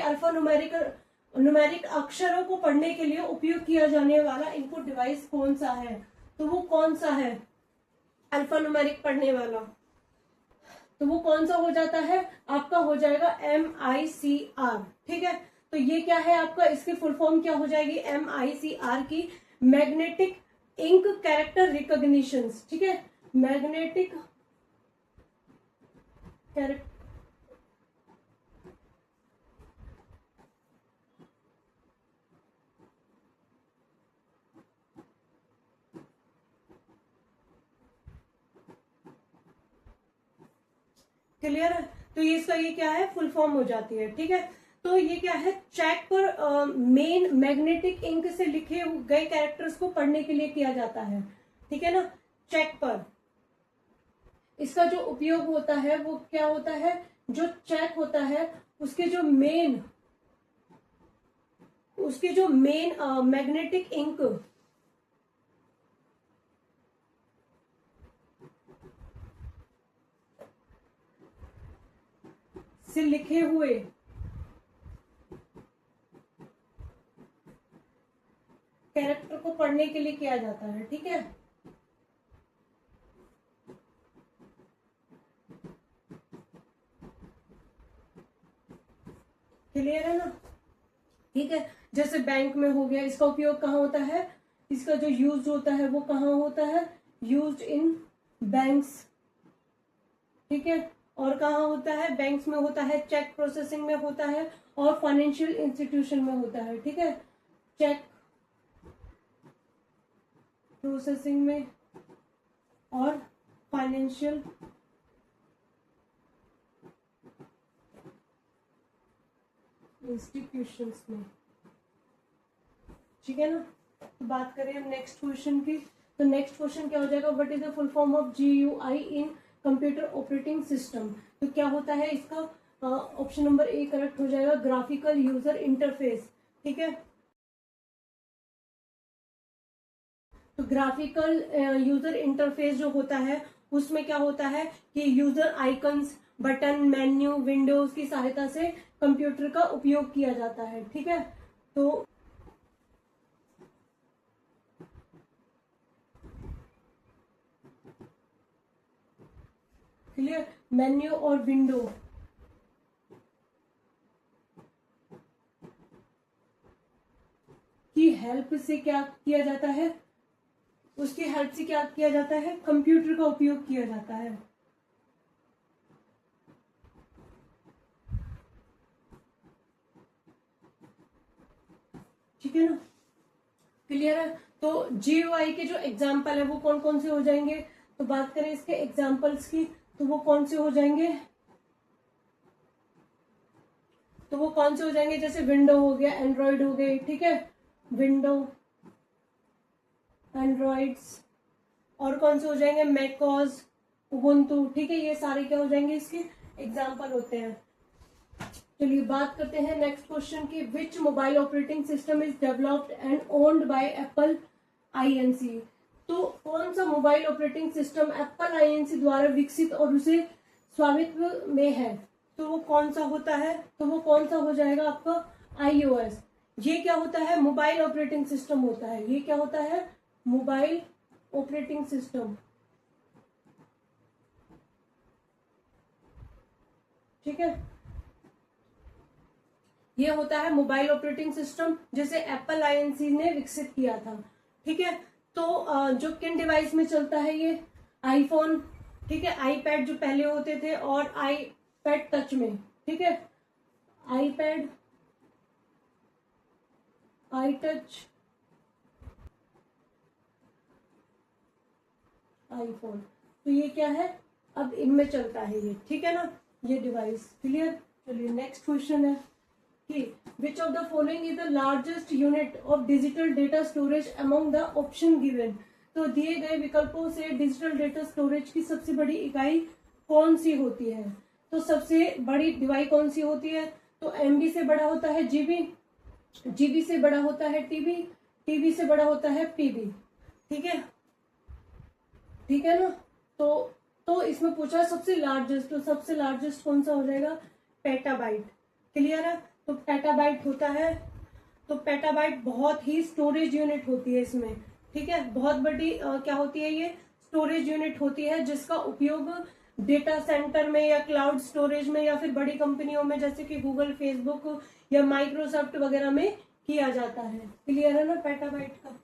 न्यूमेरिक अक्षरों को पढ़ने के लिए उपयोग किया जाने वाला इनपुट डिवाइस कौन सा है? तो वो कौन सा है अल्फान्यूमेरिक पढ़ने वाला? तो वो कौन सा हो जाता है, आपका हो जाएगा MICR। ठीक है, तो ये क्या है आपका, इसकी फुल फॉर्म क्या हो जाएगी, MICR की मैग्नेटिक इंक कैरेक्टर रिकॉग्निशन। ठीक है, मैग्नेटिक कैरेक्टर, क्लियर है। तो ये इसका ये क्या है, फुल फॉर्म हो जाती है। ठीक है, तो ये क्या है, चेक पर मेन मैग्नेटिक इंक से लिखे गए कैरेक्टर्स को पढ़ने के लिए किया जाता है। ठीक है ना, चेक पर इसका जो उपयोग होता है वो क्या होता है, जो चेक होता है उसके जो मेन मैग्नेटिक इंक से लिखे हुए कैरेक्टर को पढ़ने के लिए किया जाता है। ठीक है, क्लियर है ना। ठीक है, जैसे बैंक में हो गया, इसका उपयोग कहाँ होता है, इसका जो यूज होता है वो कहाँ होता है, यूज इन बैंक्स। ठीक है, और कहाँ होता है, बैंक्स में होता है, चेक प्रोसेसिंग में होता है और फाइनेंशियल इंस्टीट्यूशन में होता है। ठीक है, चेक प्रोसेसिंग में और फाइनेंशियल इंस्टीट्यूशंस में। ठीक है ना। तो बात करें हम नेक्स्ट क्वेश्चन की, तो नेक्स्ट क्वेश्चन क्या हो जाएगा, what is the full form of GUI in computer operating system. तो क्या होता है इसका, ऑप्शन नंबर ए करेक्ट हो जाएगा, ग्राफिकल यूजर इंटरफेस। ठीक है, तो ग्राफिकल यूजर इंटरफेस जो होता है उसमें क्या होता है कि user icons, button, menu, Windows की सहायता से कंप्यूटर का उपयोग किया जाता है। ठीक है, तो क्लियर, मेन्यू और विंडो की हेल्प से क्या किया जाता है, उसकी हेल्प से क्या किया जाता है, कंप्यूटर का उपयोग किया जाता है। ठीक है ना, क्लियर है। तो GUI के जो एग्जाम्पल है वो कौन कौन से हो जाएंगे, तो बात करें इसके एग्जाम्पल्स की, तो वो कौन से हो जाएंगे, तो वो कौन से हो जाएंगे, जैसे विंडो हो गया, एंड्रॉइड हो गई। ठीक है, विंडो, एंड्रॉइड्स, और कौन से हो जाएंगे, मैकओएस, उबुंटू। ठीक है, ये सारे क्या हो जाएंगे, इसके एग्जाम्पल होते हैं। चलिए बात करते हैं नेक्स्ट क्वेश्चन की, विच mobile operating system is developed and owned by Apple INC। तो कौन सा mobile operating system Apple INC द्वारा विकसित और उसे स्वामित्व में है, तो वो कौन सा होता है, तो वो कौन सा हो जाएगा आपका iOS। ये क्या होता है, मोबाइल ऑपरेटिंग सिस्टम होता है, ये क्या होता है, मोबाइल ऑपरेटिंग सिस्टम। ठीक है, ये होता है मोबाइल ऑपरेटिंग सिस्टम जिसे एप्पल INC ने विकसित किया था। ठीक है, तो जो किन डिवाइस में चलता है ये, आईफोन, ठीक है, आईपैड जो पहले होते थे, और आईपैड टच में। ठीक है, आईपैड, आई टच, आईफोन, तो ये क्या है, अब इनमें चलता है ये। ठीक है ना, ये डिवाइस। क्लियर। चलिए नेक्स्ट क्वेश्चन है कि विच of the following is the largest unit of digital data storage among the option given. तो दिए गए विकल्पों से डिजिटल डेटा स्टोरेज की सबसे बड़ी इकाई कौन सी होती है, तो सबसे बड़ी डिवाइस कौन सी होती है, तो MB से बड़ा होता है GB, GB से बड़ा होता है TB, TB से बड़ा होता है PB। ठीक है, ठीक है ना, तो इसमें पूछा सबसे लार्जेस्ट, तो सबसे लार्जेस्ट कौन सा हो जाएगा, पेटाबाइट। क्लियर है, तो पेटाबाइट होता है, तो पेटाबाइट बहुत ही स्टोरेज यूनिट होती है इसमें। ठीक है, बहुत बड़ी क्या होती है, ये स्टोरेज यूनिट होती है जिसका उपयोग डेटा सेंटर में या क्लाउड स्टोरेज में या फिर बड़ी कंपनियों में जैसे कि गूगल, फेसबुक या माइक्रोसॉफ्ट वगैरह में किया जाता है। क्लियर है ना पेटाबाइट का।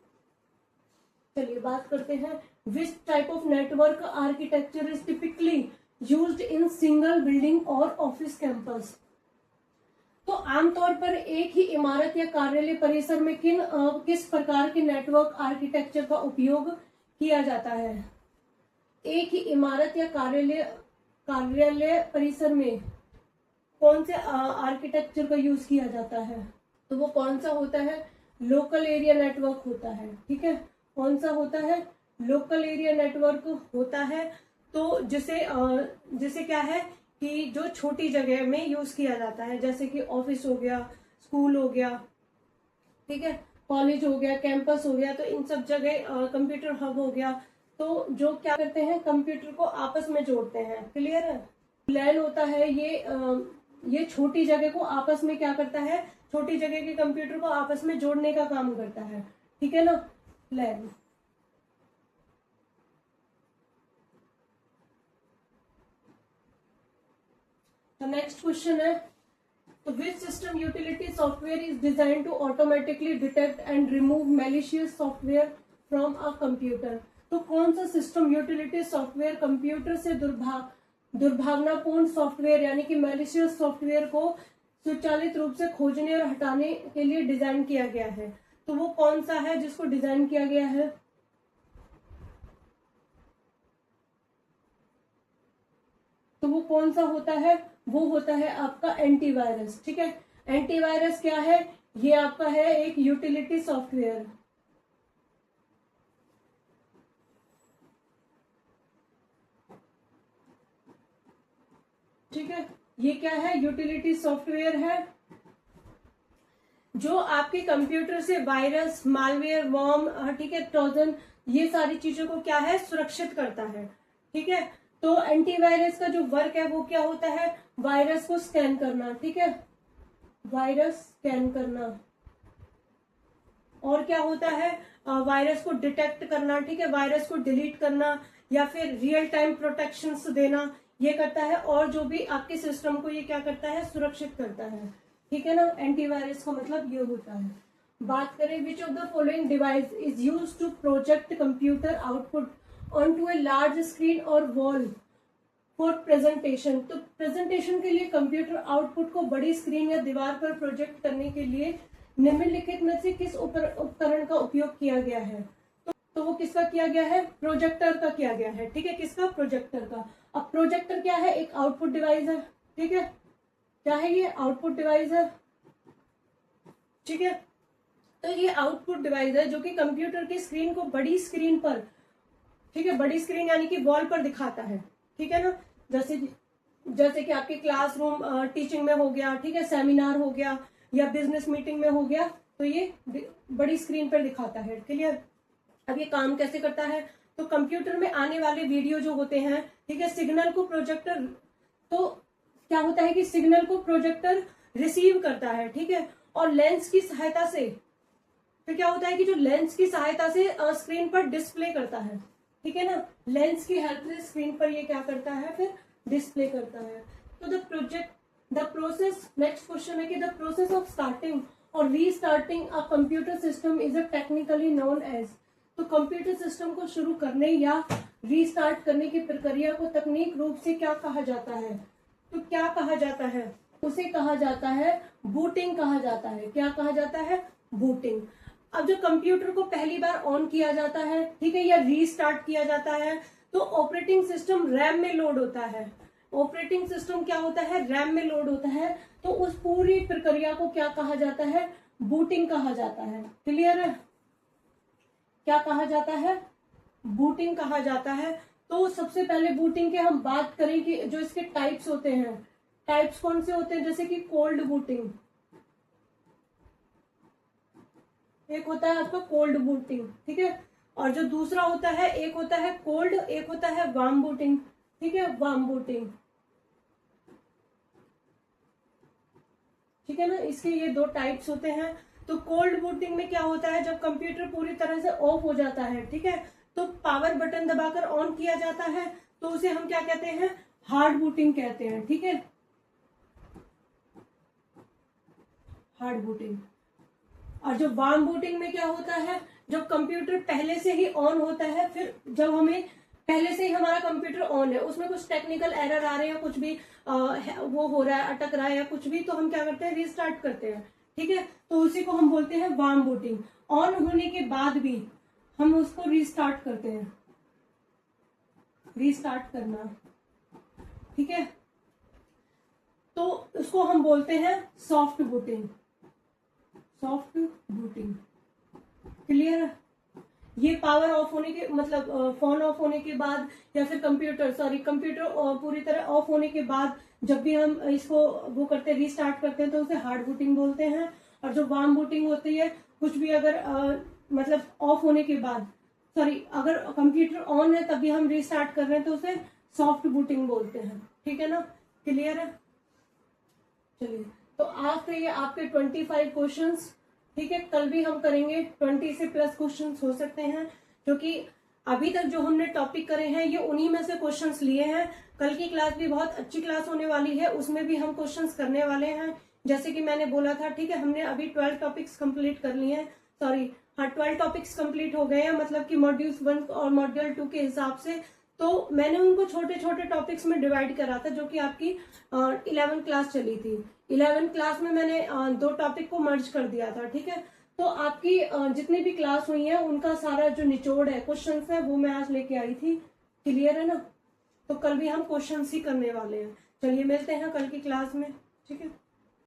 चलिए बात करते हैं, which type of network architecture is typically used in single building और ऑफिस कैंपस। तो आमतौर पर एक ही इमारत या कार्यालय परिसर में किस प्रकार के नेटवर्क आर्किटेक्चर का उपयोग किया जाता है। एक ही इमारत या कार्यालय परिसर में कौन से आर्किटेक्चर का यूज किया जाता है, तो वो कौन सा होता है, लोकल एरिया नेटवर्क होता है। ठीक है, कौन सा होता है, लोकल एरिया नेटवर्क होता है। तो जिसे क्या है कि जो छोटी जगह में यूज किया जाता है, जैसे कि ऑफिस हो गया, स्कूल हो गया, ठीक है, कॉलेज हो गया, कैंपस हो गया, तो इन सब जगह कंप्यूटर हब हो गया। तो जो क्या करते हैं, कंप्यूटर को आपस में जोड़ते हैं। क्लियर है, लैन होता है, ये छोटी जगह को आपस में क्या करता है, छोटी जगह के कंप्यूटर को आपस में जोड़ने का काम करता है। ठीक है ना, लैन। तो नेक्स्ट क्वेश्चन है, तो which system utility software is design to automatically detect and remove malicious software from a computer. तो कौन सा सिस्टम यूटिलिटी सॉफ्टवेयर कंप्यूटर से दुर्भावनापूर्ण सॉफ्टवेयर यानी कि मैलिशियस सॉफ्टवेयर को स्वचालित रूप से खोजने और हटाने के लिए डिजाइन किया गया है, तो वो कौन सा है जिसको डिजाइन किया गया है, तो वो कौन सा होता है, वो होता है आपका एंटीवायरस। ठीक है, एंटीवायरस क्या है, ये आपका है एक यूटिलिटी सॉफ्टवेयर। ये क्या है, यूटिलिटी सॉफ्टवेयर है जो आपके कंप्यूटर से वायरस, मालवेयर, वर्म, ठीक है, ट्रोजन, ये सारी चीजों को क्या है, सुरक्षित करता है। ठीक है, तो एंटीवायरस का जो वर्क है वो क्या होता है, वायरस को स्कैन करना। ठीक है, वायरस स्कैन करना। और क्या होता है, वायरस को डिटेक्ट करना। ठीक है, वायरस को डिलीट करना या फिर रियल टाइम प्रोटेक्शंस देना, ये करता है। और जो भी आपके सिस्टम को ये क्या करता है, सुरक्षित करता है। ठीक है ना, एंटीवायरस का मतलब ये होता है। बात करें which of the following device is used to project computer output onto a large screen और वॉल फॉर प्रेजेंटेशन। तो प्रेजेंटेशन के लिए कंप्यूटर आउटपुट को बड़ी स्क्रीन या दीवार पर प्रोजेक्ट करने के लिए निम्नलिखित में से किस उपकरण का उपयोग किया गया है? तो वो किसका किया गया है, प्रोजेक्टर का किया गया है। ठीक है, किसका, प्रोजेक्टर का। अब प्रोजेक्टर क्या है, एक आउटपुट डिवाइस है। ठीक है, क्या है ये, आउटपुट डिवाइस है। ठीक है, तो ये आउटपुट डिवाइस है जो कि कंप्यूटर की स्क्रीन को बड़ी स्क्रीन पर, ठीक है, बड़ी स्क्रीन यानी कि वॉल पर दिखाता है। ठीक है ना, जैसे कि आपके क्लासरूम टीचिंग में हो गया, ठीक है, सेमिनार हो गया या बिजनेस मीटिंग में हो गया, तो ये बड़ी स्क्रीन पर दिखाता है। क्लियर। अब ये काम कैसे करता है, तो कंप्यूटर में आने वाले वीडियो जो होते हैं, ठीक है, सिग्नल को प्रोजेक्टर, तो क्या होता है कि सिग्नल को प्रोजेक्टर रिसीव करता है। ठीक है, और लेंस की सहायता से, फिर क्या होता है कि जो लेंस की सहायता से स्क्रीन पर डिस्प्ले करता है। ठीक है ना, लेंस की हेल्प से स्क्रीन पर ये क्या करता है, फिर डिस्प्ले करता है। तो द प्रोसेस, नेक्स्ट क्वेश्चन है कि द प्रोसेस ऑफ स्टार्टिंग और restarting a computer system is a technically known as. तो कंप्यूटर सिस्टम को शुरू करने या रीस्टार्ट करने की प्रक्रिया को तकनीक रूप से क्या कहा जाता है? तो क्या कहा जाता है, उसे कहा जाता है बूटिंग कहा जाता है। क्या कहा जाता है, बूटिंग। अब जो कंप्यूटर को पहली बार ऑन किया जाता है, ठीक है, या रीस्टार्ट किया जाता है, तो ऑपरेटिंग सिस्टम रैम में लोड होता है। ऑपरेटिंग सिस्टम क्या होता है, रैम में लोड होता है। तो उस पूरी प्रक्रिया को क्या कहा जाता है, बूटिंग कहा जाता है। क्लियर है, क्या कहा जाता है, बूटिंग कहा जाता है। तो सबसे पहले बूटिंग के हम बात करें कि जो इसके टाइप्स होते हैं, टाइप्स कौन से होते हैं, जैसे कि कोल्ड बूटिंग, एक होता है आपका कोल्ड बूटिंग। ठीक है, और जो दूसरा होता है, एक होता है कोल्ड, एक होता है वार्म बूटिंग। ठीक है, वार्म बूटिंग। ठीक है ना, इसके ये दो टाइप्स होते हैं। तो कोल्ड बूटिंग में क्या होता है, जब कंप्यूटर पूरी तरह से ऑफ हो जाता है, ठीक है, तो पावर बटन दबाकर ऑन किया जाता है, तो उसे हम क्या कहते हैं, हार्ड बूटिंग कहते हैं। ठीक है, हार्ड बूटिंग। और जो वार्म बूटिंग में क्या होता है, जब कंप्यूटर पहले से ही ऑन होता है, फिर जब हमें पहले से ही हमारा कंप्यूटर ऑन है, उसमें कुछ टेक्निकल एरर आ रहे हैं, कुछ भी वो हो रहा है, अटक रहा है या कुछ भी, तो हम क्या करते हैं, रीस्टार्ट करते हैं। ठीक है, तो उसी को हम बोलते हैं वार्म बूटिंग। ऑन होने के बाद भी हम उसको रीस्टार्ट करते हैं, रीस्टार्ट करना। ठीक है, तो उसको हम बोलते हैं soft booting, soft booting. Clear. ये पावर ऑफ होने के मतलब फोन ऑफ होने के बाद या फिर कंप्यूटर पूरी तरह ऑफ होने के बाद जब भी हम इसको वो करते हैं, रीस्टार्ट करते हैं, तो उसे हार्ड बूटिंग बोलते हैं। और जो वार्म बूटिंग होती है, कुछ भी अगर मतलब ऑफ होने के बाद, अगर कंप्यूटर ऑन है तभी हम रीस्टार्ट कर रहे हैं, तो उसे सॉफ्ट बूटिंग बोलते हैं। ठीक है ना, क्लियर है। चलिए, तो आज तो ये आपके 25 क्वेश्चंस, ठीक है, कल भी हम करेंगे 20 से प्लस क्वेश्चंस हो सकते हैं, क्योंकि अभी तक जो हमने टॉपिक करे हैं ये उन्हीं में से क्वेश्चंस लिए हैं। कल की क्लास भी बहुत अच्छी क्लास होने वाली है, उसमें भी हम क्वेश्चंस करने वाले हैं। जैसे कि मैंने बोला था, ठीक है, हमने अभी 12 टॉपिक्स कंप्लीट कर लिए हैं, 12 टॉपिक्स कंप्लीट हो गए हैं, मतलब कि मॉड्यूल्स 1 और मॉड्यूल 2 के हिसाब से। तो मैंने उनको छोटे छोटे टॉपिक्स में डिवाइड करा था, जो कि आपकी 11 क्लास चली थी। 11 क्लास में मैंने 2 टॉपिक को मर्ज कर दिया था। ठीक है, तो आपकी जितनी भी क्लास हुई है उनका सारा जो निचोड़ है, क्वेश्चंस है, वो मैं आज लेके आई थी। क्लियर है ना, तो कल भी हम क्वेश्चंस ही करने वाले हैं। चलिए, मिलते हैं कल की क्लास में। ठीक है।